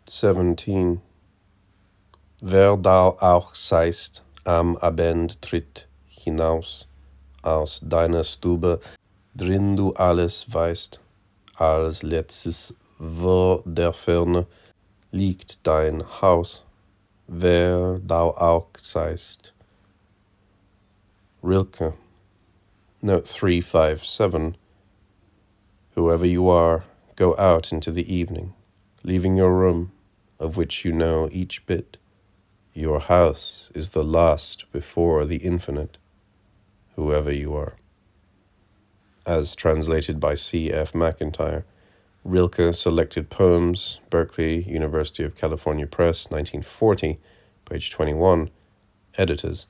17. Wer thou auch seist, am Abend tritt hinaus aus deiner Stube, drin du alles weißt, als letztes vor der Ferne liegt dein Haus, wer thou auch seist. Rilke. Note 357. Whoever you are, go out into the evening, leaving your room, of which you know each bit. Your house is the last before the infinite, whoever you are. As translated by C.F. MacIntyre, Rilke Selected Poems, Berkeley, University of California Press, 1940, page 21, editors,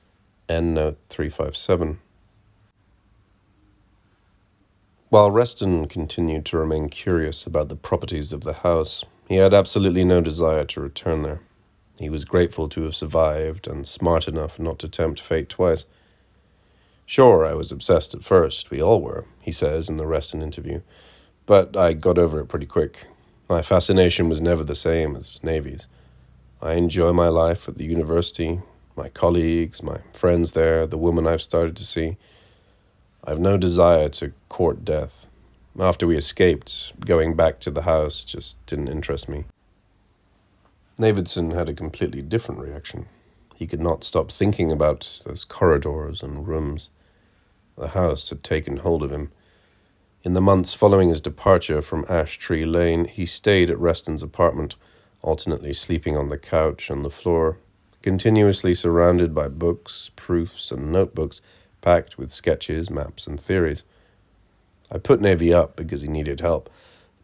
endnote 357. While Reston continued to remain curious about the properties of the house, he had absolutely no desire to return there. He was grateful to have survived and smart enough not to tempt fate twice. Sure, I was obsessed at first, we all were, he says in the Reston interview, but I got over it pretty quick. My fascination was never the same as Navy's. I enjoy my life at the university, my colleagues, my friends there, the woman I've started to see. I've no desire to court death. After we escaped, going back to the house just didn't interest me. Navidson had a completely different reaction. He could not stop thinking about those corridors and rooms. The house had taken hold of him. In the months following his departure from Ash Tree Lane, he stayed at Reston's apartment, alternately sleeping on the couch and the floor, continuously surrounded by books, proofs, and notebooks packed with sketches, maps, and theories. I put Navy up because he needed help,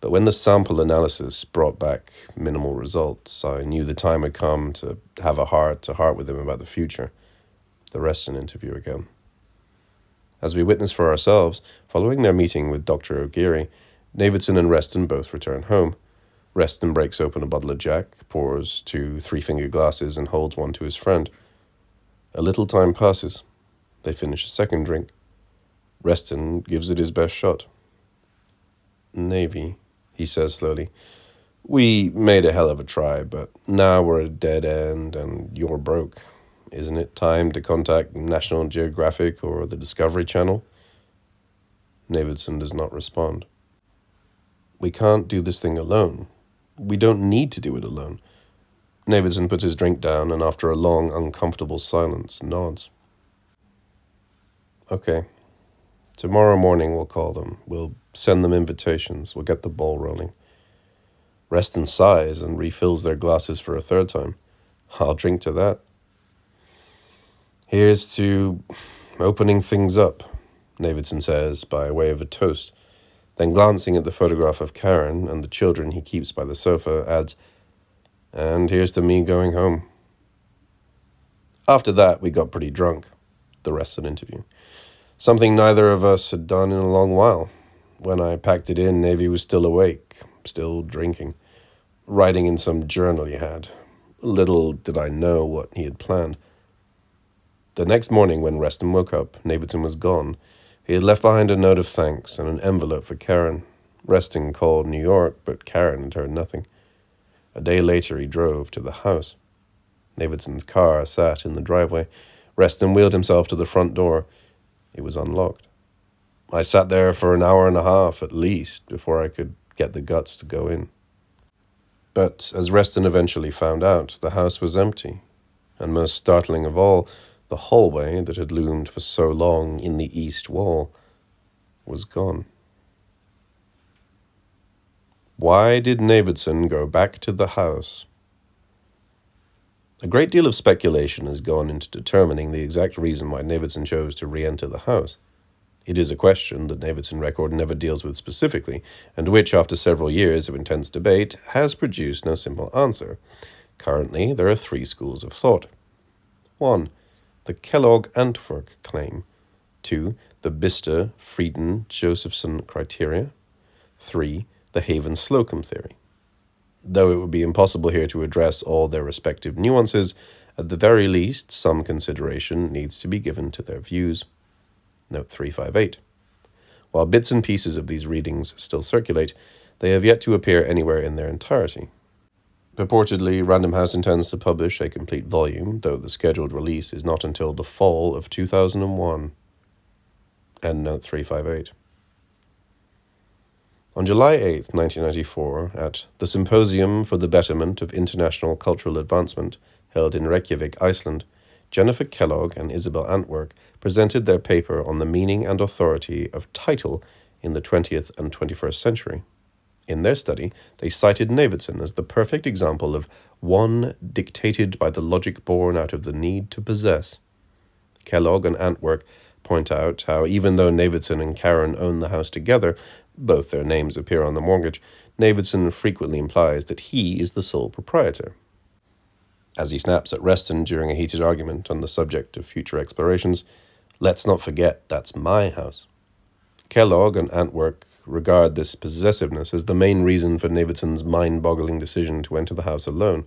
but when the sample analysis brought back minimal results, I knew the time had come to have a heart-to-heart with him about the future. The Reston interview again. As we witnessed for ourselves, following their meeting with Dr. O'Geary, Navidson and Reston both return home. Reston breaks open a bottle of Jack, pours 2 three-finger glasses, and holds one to his friend. A little time passes. They finish a second drink. Reston gives it his best shot. Navy, he says slowly. We made a hell of a try, but now we're at a dead end and you're broke. Isn't it time to contact National Geographic or the Discovery Channel? Navidson does not respond. We can't do this thing alone. We don't need to do it alone. Navidson puts his drink down and after a long, uncomfortable silence, nods. Okay. Tomorrow morning we'll call them. We'll send them invitations. We'll get the ball rolling. Reston sighs and refills their glasses for a third time. I'll drink to that. Here's to opening things up, Navidson says by way of a toast. Then glancing at the photograph of Karen and the children he keeps by the sofa, adds, and here's to me going home. After that, we got pretty drunk, the Reston interview. Something neither of us had done in a long while. When I packed it in, Navy was still awake, still drinking, writing in some journal he had. Little did I know what he had planned. The next morning when Reston woke up, Navidson was gone. He had left behind a note of thanks and an envelope for Karen. Reston called New York, but Karen had heard nothing. A day later he drove to the house. Navidson's car sat in the driveway. Reston wheeled himself to the front door. It was unlocked. I sat there for an hour and a half at least before I could get the guts to go in. But as Reston eventually found out, the house was empty, and most startling of all, the hallway that had loomed for so long in the east wall was gone. Why did Navidson go back to the house? A great deal of speculation has gone into determining the exact reason why Navidson chose to re-enter the house. It is a question that Navidson record never deals with specifically, and which, after several years of intense debate, has produced no simple answer. Currently, there are 3 schools of thought. 1. The Kellogg and Antwork claim. 2. The Bister-Frieden-Josephson criteria. 3. The Haven-Slocum theory. Though it would be impossible here to address all their respective nuances, at the very least, some consideration needs to be given to their views. Note 358. While bits and pieces of these readings still circulate, they have yet to appear anywhere in their entirety. Purportedly, Random House intends to publish a complete volume, though the scheduled release is not until the fall of 2001. Endnote 358. On July 8, 1994, at the Symposium for the Betterment of International Cultural Advancement, held in Reykjavik, Iceland, Jennifer Kellogg and Isabel Antwork presented their paper on the meaning and authority of title in the 20th and 21st century. In their study, they cited Navidson as the perfect example of one dictated by the logic born out of the need to possess. Kellogg and Antwork point out how even though Navidson and Karen own the house together, both their names appear on the mortgage, Navidson frequently implies that he is the sole proprietor. As he snaps at Reston during a heated argument on the subject of future explorations, let's not forget that's my house. Kellogg and Antwork regard this possessiveness as the main reason for Navidson's mind-boggling decision to enter the house alone.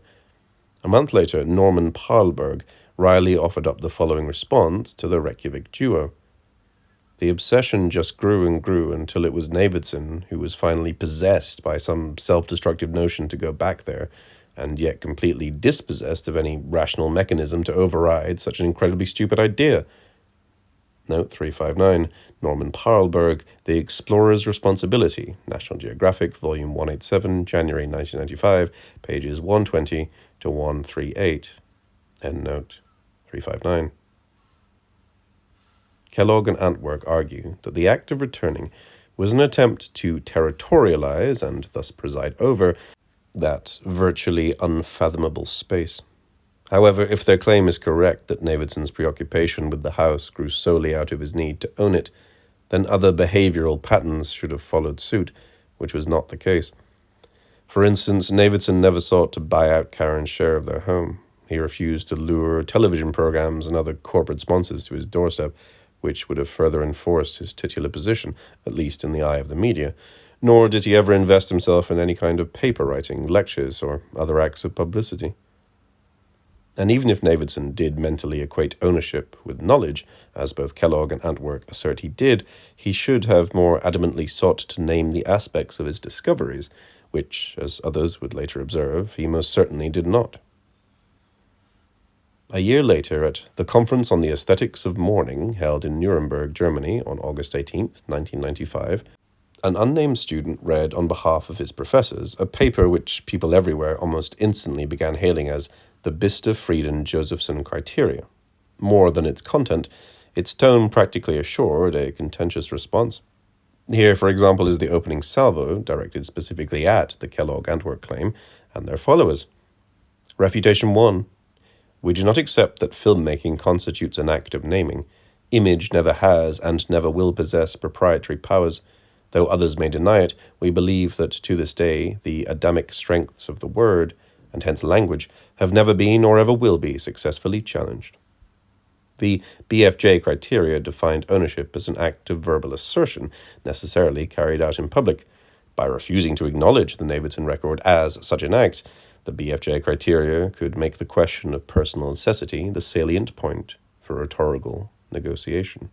A month later, Norman Parlberg wryly offered up the following response to the Reykjavik duo. The obsession just grew and grew until it was Navidson who was finally possessed by some self-destructive notion to go back there, and yet completely dispossessed of any rational mechanism to override such an incredibly stupid idea. Note 359, Norman Parlberg, The Explorer's Responsibility, National Geographic, Volume 187, January 1995, pages 120 to 138. Endnote 359. Kellogg and Antwork argue that the act of returning was an attempt to territorialize and thus preside over that virtually unfathomable space. However, if their claim is correct that Navidson's preoccupation with the house grew solely out of his need to own it, then other behavioral patterns should have followed suit, which was not the case. For instance, Navidson never sought to buy out Karen's share of their home. He refused to lure television programs and other corporate sponsors to his doorstep, which would have further enforced his titular position, at least in the eye of the media, nor did he ever invest himself in any kind of paper writing, lectures, or other acts of publicity. And even if Navidson did mentally equate ownership with knowledge, as both Kellogg and Antwork assert he did, he should have more adamantly sought to name the aspects of his discoveries, which, as others would later observe, he most certainly did not. A year later, at the Conference on the Aesthetics of Mourning, held in Nuremberg, Germany, on August 18, 1995, an unnamed student read on behalf of his professors a paper which people everywhere almost instantly began hailing as the Biste-Frieden-Josephson criteria. More than its content, its tone practically assured a contentious response. Here, for example, is the opening salvo directed specifically at the Kellogg-Antwork claim and their followers. Refutation 1. We do not accept that filmmaking constitutes an act of naming. Image never has and never will possess proprietary powers. Though others may deny it, we believe that to this day the Adamic strengths of the word, and hence language, have never been or ever will be successfully challenged. The BFJ criteria defined ownership as an act of verbal assertion, necessarily carried out in public. By refusing to acknowledge the Navidson record as such an act, the BFJ criteria could make the question of personal necessity the salient point for rhetorical negotiation.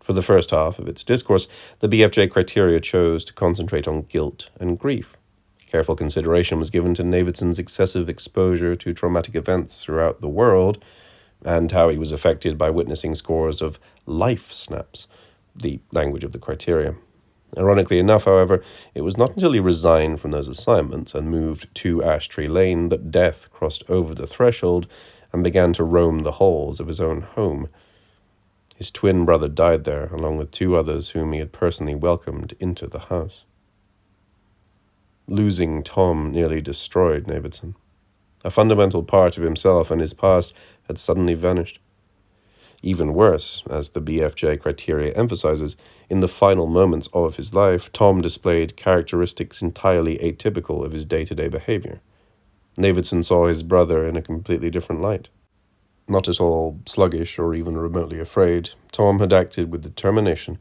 For the first half of its discourse, the BFJ criteria chose to concentrate on guilt and grief. Careful consideration was given to Navidson's excessive exposure to traumatic events throughout the world, and how he was affected by witnessing scores of life snaps, the language of the criteria. Ironically enough, however, it was not until he resigned from those assignments and moved to Ash Tree Lane that death crossed over the threshold and began to roam the halls of his own home. His twin brother died there, along with two others whom he had personally welcomed into the house. Losing Tom nearly destroyed Navidson. A fundamental part of himself and his past had suddenly vanished. Even worse, as the BFJ criteria emphasizes, in the final moments of his life, Tom displayed characteristics entirely atypical of his day-to-day behavior. Navidson saw his brother in a completely different light. Not at all sluggish or even remotely afraid, Tom had acted with determination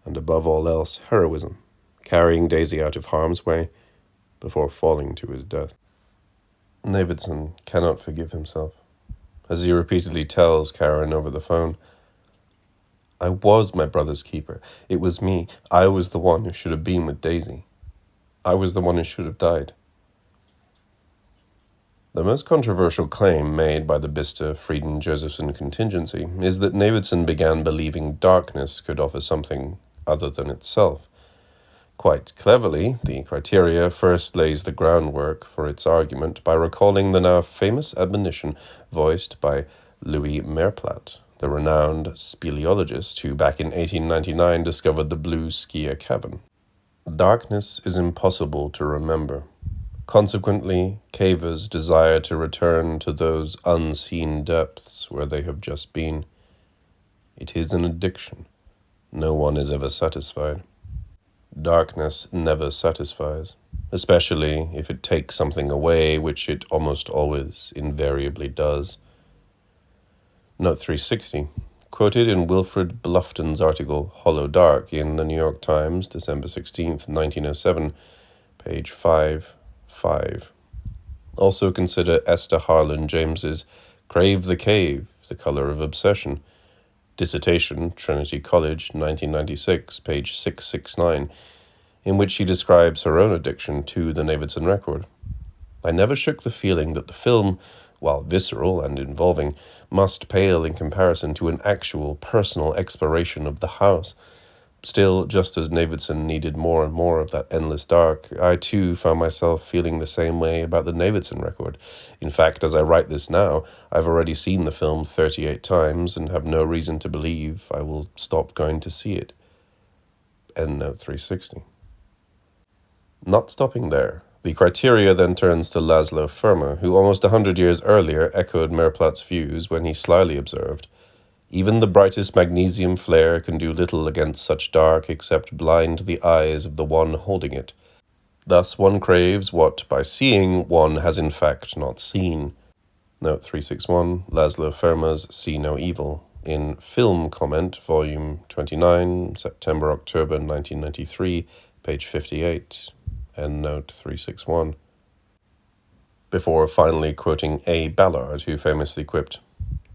and, above all else, heroism, carrying Daisy out of harm's way before falling to his death. Navidson cannot forgive himself, as he repeatedly tells Karen over the phone, I was my brother's keeper. It was me. I was the one who should have been with Daisy. I was the one who should have died. The most controversial claim made by the Bicester Frieden Josephson contingency is that Navidson began believing darkness could offer something other than itself. Quite cleverly, the criteria first lays the groundwork for its argument by recalling the now famous admonition voiced by Louis Merplat, the renowned speleologist who back in 1899 discovered the blue skier cabin. Darkness is impossible to remember. Consequently, cavers desire to return to those unseen depths where they have just been. It is an addiction. No one is ever satisfied. Darkness never satisfies, especially if it takes something away, which it almost always invariably does. Note 360, quoted in Wilfred Bluffton's article Hollow Dark in the New York Times, December 16th, 1907, page 5. Also consider Esther Harlan James's Crave the Cave, The Color of Obsession, dissertation, Trinity College, 1996, page 669, in which she describes her own addiction to the Navidson record. I never shook the feeling that the film, while visceral and involving, must pale in comparison to an actual, personal exploration of the house. Still, just as Navidson needed more and more of that endless dark, I too found myself feeling the same way about the Navidson record. In fact, as I write this now, I've already seen the film 38 times and have no reason to believe I will stop going to see it. Endnote 360. Not stopping there, the criteria then turns to Laszlo Firma, who almost 100 years earlier echoed Merplat's views when he slyly observed, "Even the brightest magnesium flare can do little against such dark except blind the eyes of the one holding it. Thus one craves what, by seeing, one has in fact not seen." Note 361, Laszlo Firma's See No Evil, in Film Comment, Volume 29, September-October 1993, page 58, Endnote 361. Before finally quoting A. Ballard, who famously quipped,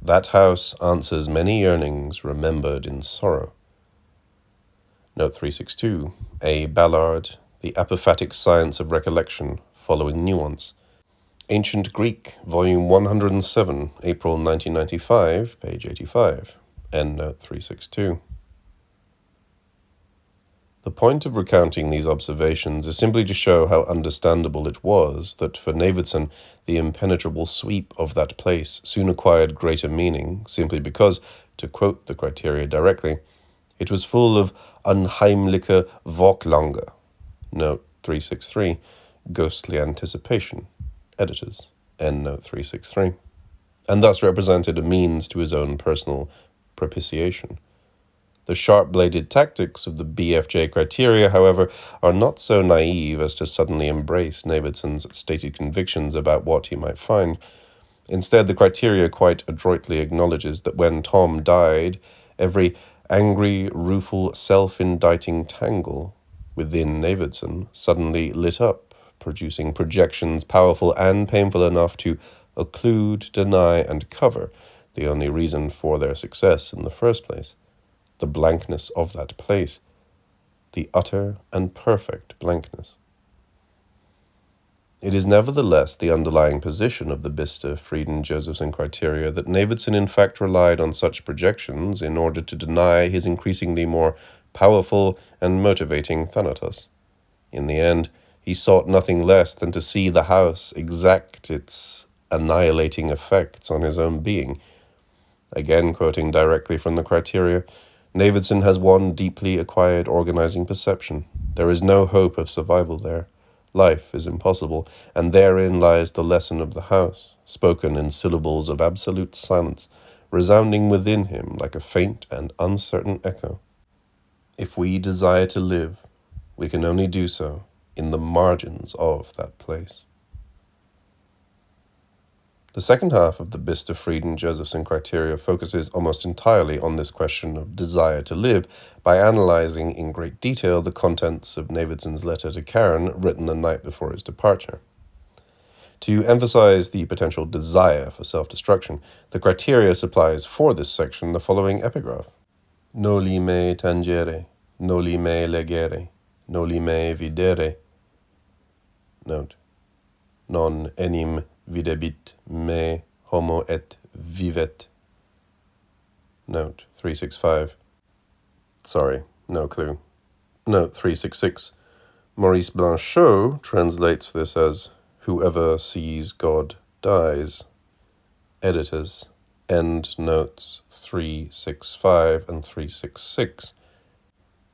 "That house answers many yearnings remembered in sorrow." Note 362, A. Ballard, The Apophatic Science of Recollection, Following Nuance. Ancient Greek, Volume 107, April 1995, page 85, Endnote 362. The point of recounting these observations is simply to show how understandable it was that for Navidson the impenetrable sweep of that place soon acquired greater meaning, simply because, to quote the criteria directly, it was full of unheimliche Worklange. Note 363, ghostly anticipation, editors, Endnote 363, and thus represented a means to his own personal propitiation. The sharp-bladed tactics of the BFJ criteria, however, are not so naive as to suddenly embrace Navidson's stated convictions about what he might find. Instead, the criteria quite adroitly acknowledges that when Tom died, every angry, rueful, self-indicting tangle within Navidson suddenly lit up, producing projections powerful and painful enough to occlude, deny, and cover the only reason for their success in the first place. The blankness of that place, the utter and perfect blankness. It is nevertheless the underlying position of the Bicester Frieden Josephson criteria that Navidson in fact relied on such projections in order to deny his increasingly more powerful and motivating Thanatos. In the end, he sought nothing less than to see the house exact its annihilating effects on his own being. Again, quoting directly from the criteria, Navidson has one deeply acquired organizing perception. There is no hope of survival there. Life is impossible, and therein lies the lesson of the house, spoken in syllables of absolute silence, resounding within him like a faint and uncertain echo. If we desire to live, we can only do so in the margins of that place. The second half of the Bicester Frieden Josephson criteria focuses almost entirely on this question of desire to live by analyzing in great detail the contents of Navidson's letter to Karen written the night before his departure. To emphasize the potential desire for self-destruction, the criteria supplies for this section the following epigraph: Noli me tangere, noli me legere, noli me videre. Note: Non enim videbit me homo et vivet. Note 365. Sorry, no clue. Note 366. Maurice Blanchot translates this as, whoever sees God dies. Editors. End notes 365 and 366.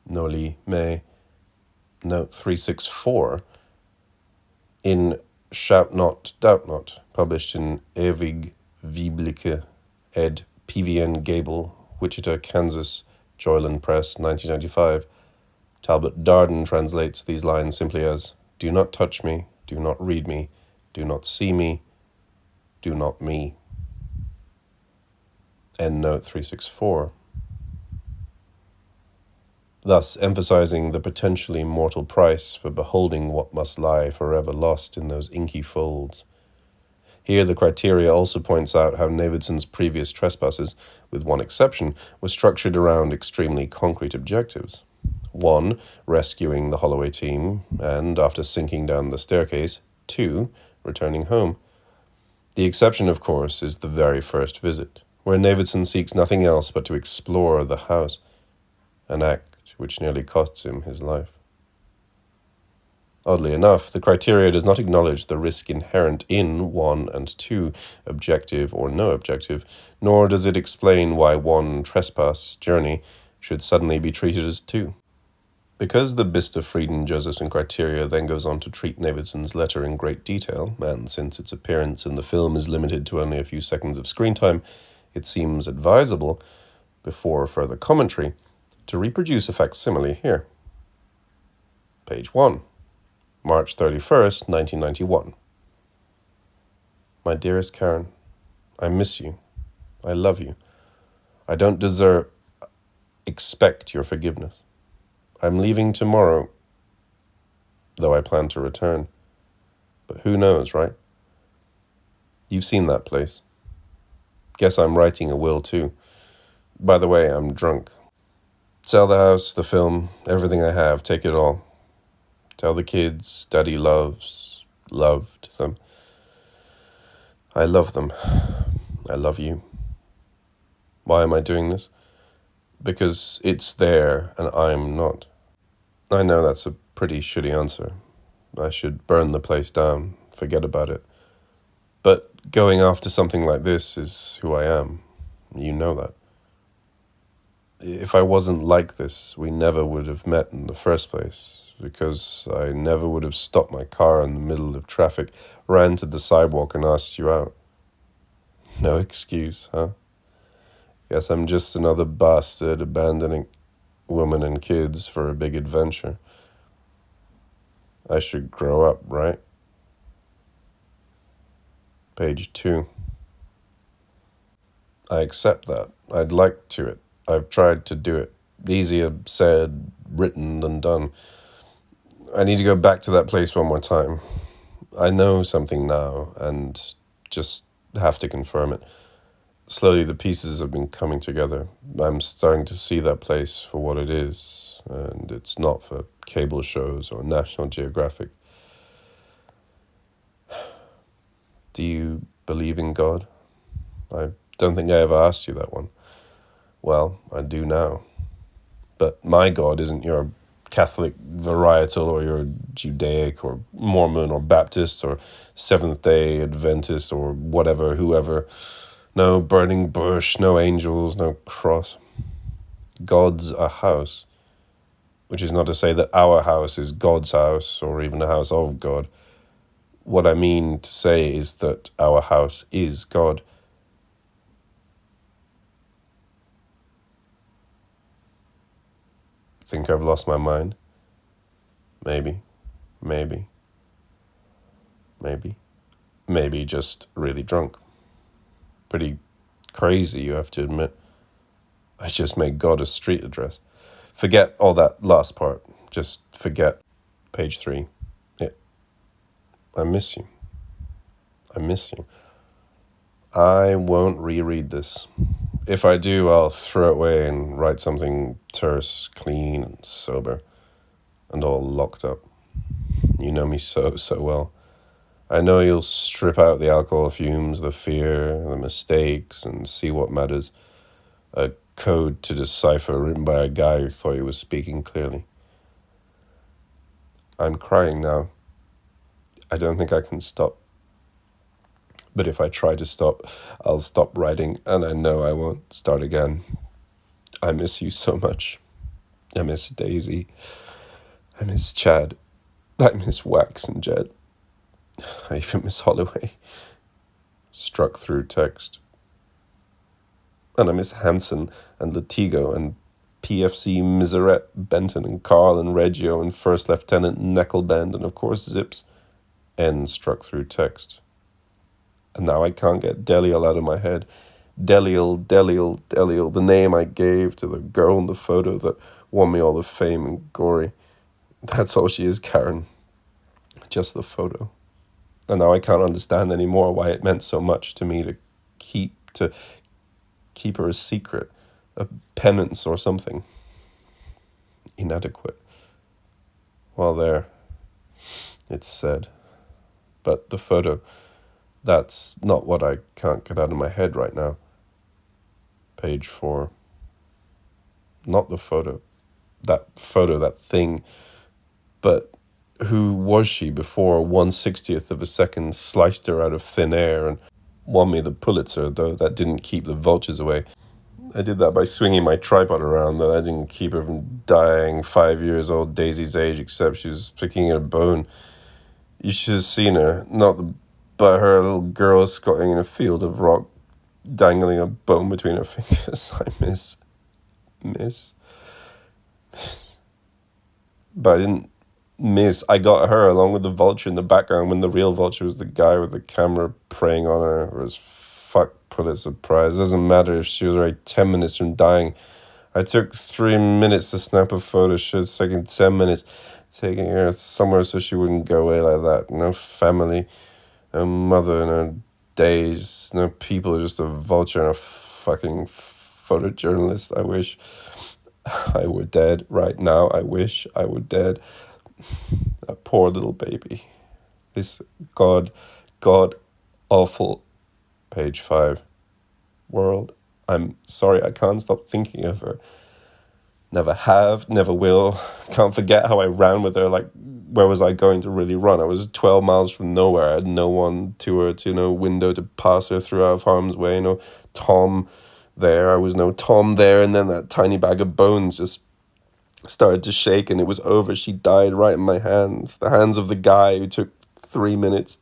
Noli me. Note 364. In Shout Not, Doubt Not, published in Ewig Weibliche ed. PVN Gable, Wichita, Kansas, Joyland Press, 1995. Talbot Darden translates these lines simply as, do not touch me, do not read me, do not see me, do not me. End note 364. Thus emphasizing the potentially mortal price for beholding what must lie forever lost in those inky folds. Here the criteria also points out how Navidson's previous trespasses, with one exception, were structured around extremely concrete objectives. 1. Rescuing the Holloway team, and, after sinking down the staircase, 2. Returning home. The exception, of course, is the very first visit, where Navidson seeks nothing else but to explore the house, an act which nearly costs him his life. Oddly enough, the criteria does not acknowledge the risk inherent in 1 and 2, objective or no objective, nor does it explain why 1 trespass, journey, should suddenly be treated as 2. Because the Bista Frieden Josephson criteria then goes on to treat Navidson's letter in great detail, and since its appearance in the film is limited to only a few seconds of screen time, it seems advisable, before further commentary, to reproduce a facsimile here. Page 1. March 31st, 1991. My dearest Karen, I miss you. I love you. I don't expect your forgiveness. I'm leaving tomorrow, though I plan to return. But who knows, right? You've seen that place. Guess I'm writing a will too. By the way, I'm drunk. Sell the house, the film, everything I have, take it all. Tell the kids Daddy loved them. I love them. I love you. Why am I doing this? Because it's there and I'm not. I know that's a pretty shitty answer. I should burn the place down, forget about it. But going after something like this is who I am. You know that. If I wasn't like this, we never would have met in the first place, because I never would have stopped my car in the middle of traffic, ran to the sidewalk and asked you out. No excuse, huh? Guess I'm just another bastard abandoning woman and kids for a big adventure. I should grow up, right? Page 2. I accept that. I'd like to it. I've tried to do it. Easier said, written than done. I need to go back to that place one more time. I know something now, and just have to confirm it. Slowly the pieces have been coming together. I'm starting to see that place for what it is, and it's not for cable shows or National Geographic. Do you believe in God? I don't think I ever asked you that one. Well, I do now. But my God isn't your Catholic varietal or your Judaic or Mormon or Baptist or Seventh-day Adventist or whatever, whoever. No burning bush, no angels, no cross. God's a house, which is not to say that our house is God's house or even a house of God. What I mean to say is that our house is God. Think I've lost my mind? Maybe just really drunk. Pretty crazy, you have to admit. I just made God a street address. Forget all that last part. Just forget. Page 3. Yeah. I miss you. I won't reread this. If I do, I'll throw it away and write something terse, clean, and sober, and all locked up. You know me so well. I know you'll strip out the alcohol fumes, the fear, the mistakes, and see what matters. A code to decipher written by a guy who thought he was speaking clearly. I'm crying now. I don't think I can stop. But if I try to stop, I'll stop writing, and I know I won't start again. I miss you so much. I miss Daisy. I miss Chad. I miss Wax and Jed. I even miss Holloway. Struck through text. And I miss Hanson and Latigo and PFC Miserette, Benton and Carl and Reggio and First Lieutenant Necklebend and of course Zips. N struck through text. And now I can't get Deliel out of my head. Deliel, the name I gave to the girl in the photo that won me all the fame and glory. That's all she is, Karen. Just the photo. And now I can't understand anymore why it meant so much to me to keep her a secret, a penance or something. Inadequate. Well, there. It's said. But the photo, that's not what I can't get out of my head right now. Page 4. Not the photo. That thing. But who was she before 1/60th of a second sliced her out of thin air and won me the Pulitzer, though that didn't keep the vultures away. I did that by swinging my tripod around, though that didn't keep her from dying 5 years old Daisy's age, except she was picking at a bone. You should have seen her, but her little girl squatting in a field of rock, dangling a bone between her fingers. I miss. But I didn't miss. I got her along with the vulture in the background when the real vulture was the guy with the camera preying on her. It was fuck Pulitzer Prize. Doesn't matter if she was already 10 minutes from dying. I took 3 minutes to snap a photo. Should have taken 10 minutes taking her somewhere so she wouldn't go away like that. No family, no mother, no days, no people, just a vulture and a fucking photojournalist. I wish I were dead right now. I wish I were dead. That poor little baby. This god awful. Page 5. World. I'm sorry, I can't stop thinking of her. Never have, never will. Can't forget how I ran with her. Like, where was I going to really run? I was 12 miles from nowhere. I had no one to her, to no window to pass her through out of harm's way. No Tom there. I was no Tom there. And then that tiny bag of bones just started to shake and it was over. She died right in my hands. The hands of the guy who took 3 minutes,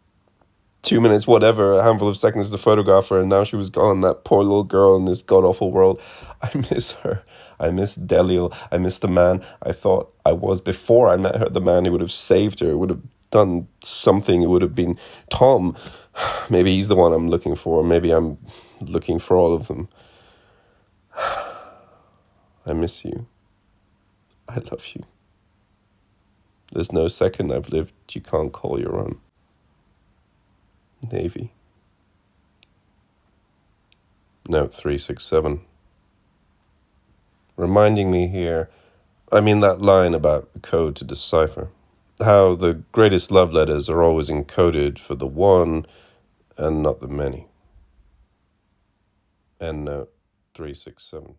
2 minutes, whatever, a handful of seconds to photograph her, and now she was gone. That poor little girl in this god-awful world. I miss her. I miss Deliel. I miss the man I thought I was before I met her, the man who would have saved her, would have done something. It would have been Tom. Maybe he's the one I'm looking for. Maybe I'm looking for all of them. I miss you. I love you. There's no second I've lived you can't call your own. Navy. Note 367. Reminding me here, that line about the code to decipher. How the greatest love letters are always encoded for the one and not the many. End note 367.